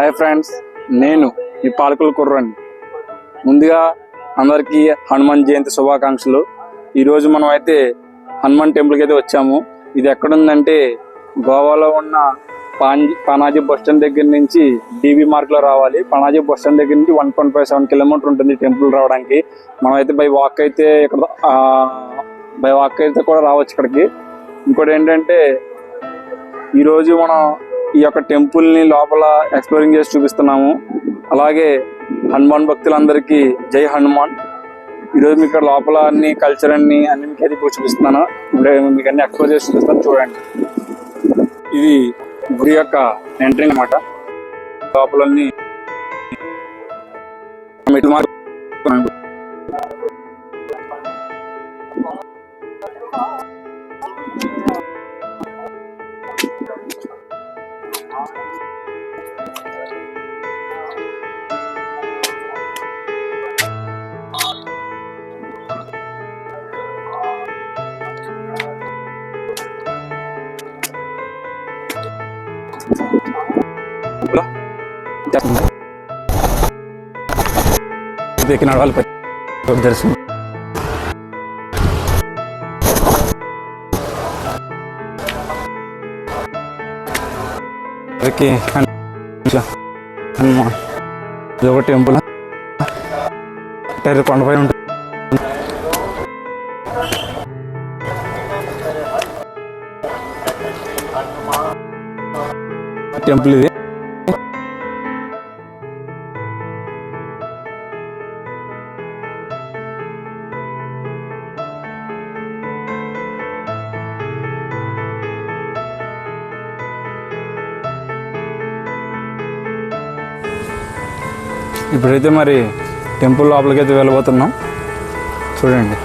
Hi friends, నేను మీ పాలకుల కుర్రండి. ముందుగా అందరికీ హనుమాన్ జయంతి శుభాకాంక్షలు. ఈరోజు మనం అయితే హనుమాన్ టెంపుల్కి అయితే వచ్చాము. ఇది ఎక్కడుందంటే గోవాలో ఉన్న పనాజీ బస్ స్టాండ్ దగ్గర నుంచి డీబీ మార్క్లో రావాలి. పనాజీ బస్ స్టాండ్ దగ్గర నుంచి 1.57 కిలోమీటర్ ఉంటుంది టెంపుల్ రావడానికి. మనం అయితే బై వాక్ అయితే కూడా రావచ్చు ఇక్కడికి. ఇంకోటి ఏంటంటే ఈరోజు మనం ఈ యొక్క టెంపుల్ని లోపల ఎక్స్ప్లోరింగ్ చేసి చూపిస్తున్నాము. అలాగే హనుమాన్ భక్తులందరికీ జై హనుమాన్. ఈరోజు మీకు ఇక్కడ లోపల అన్ని కల్చర్ అన్ని మీకు అయితే ఇప్పుడు చూపిస్తున్నాను. ఇప్పుడు మీకు అన్ని ఎక్స్ప్లోర్ చేసి చూపిస్తాను, చూడండి. ఇది గుడి యొక్క ఎంట్రింగ్ అన్నమాట. లోపలన్నీ నడవాలి దర్శనం. ఇది ఒక టెంపుల్ కొండపై ఉంటుంది. టెంపుల్ ఇది. ఇప్పుడైతే మరి టెంపుల్ లోపలికి అయితే వెళ్ళబోతున్నాం, చూడండి.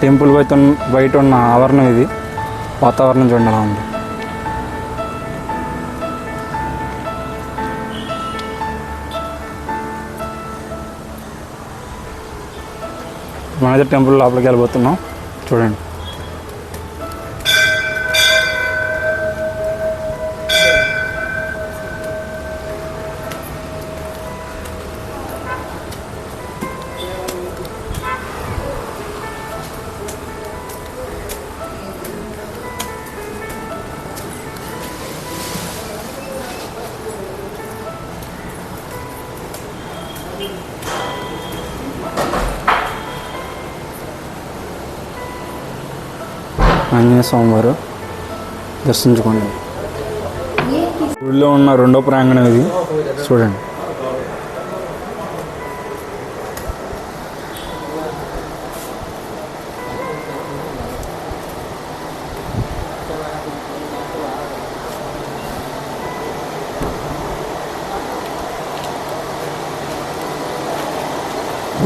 టెంపుల్ బయట ఉన్న ఆవరణం ఇది. వాతావరణం చూడండి ఎలా ఉంది. మనైతే టెంపుల్ లోపలికి వెళ్ళిపోతున్నాం, చూడండి. ఆంజనేయ స్వామివారు దర్శించుకోండి. గుడిలో ఉన్న రెండో ప్రాంగణం ఇది, చూడండి.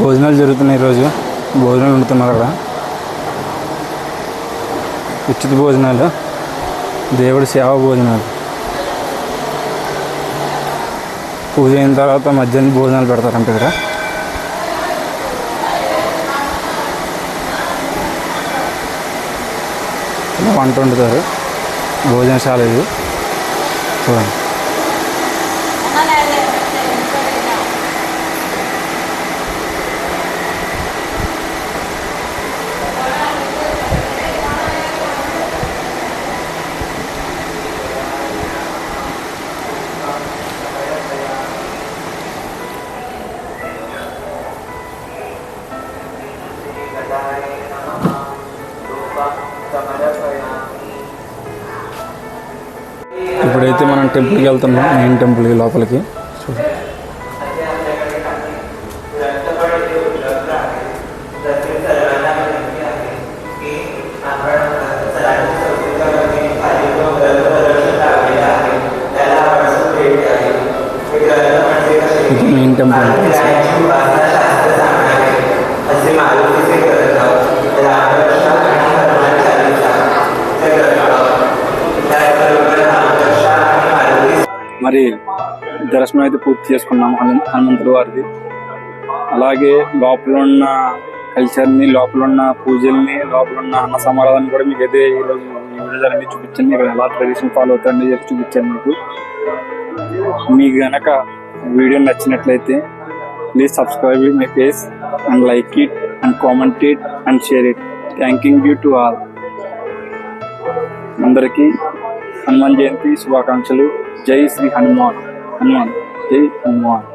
భోజనాలు జరుగుతున్నాయి. ఈరోజు భోజనాలు వండుతున్నారు అక్కడ. ఉచిత భోజనాలు, దేవుడి సేవా భోజనాలు. పూజ అయిన తర్వాత మధ్యాహ్నం భోజనాలు పెడతారంట ఇక్కడ. వంట వండుతారు, భోజనశాల ఇది, చూడండి. ఇప్పుడైతే మనం టెంపుల్కి వెళ్తున్నాం, మెయిన్ టెంపుల్కి లోపలికి. ఇది మెయిన్ టెంపుల్. మరి దర్శనం అయితే పూర్తి చేసుకున్నాము హనుమంతుల వారిది. అలాగే లోపల ఉన్న కల్చర్ని, లోపల ఉన్న పూజల్ని, లోపల ఉన్న అన్న సమారాధాన్ని కూడా మీకు అయితే ఈరోజు ఈ వీడియోలన్నీ చూపించాను. ఇక్కడ ఎలా ట్రెడిషన్ ఫాలో అవుతారని చెప్పి చూపించాను మీకు. మీకు గనక వీడియో నచ్చినట్లయితే please subscribe my page and like it and comment it and share it. Thanking you to all. అందరికీ హనుమాన్ జయంతి శుభాకాంక్షలు. జై శ్రీ హనుమాన్. జై హనుమాన్.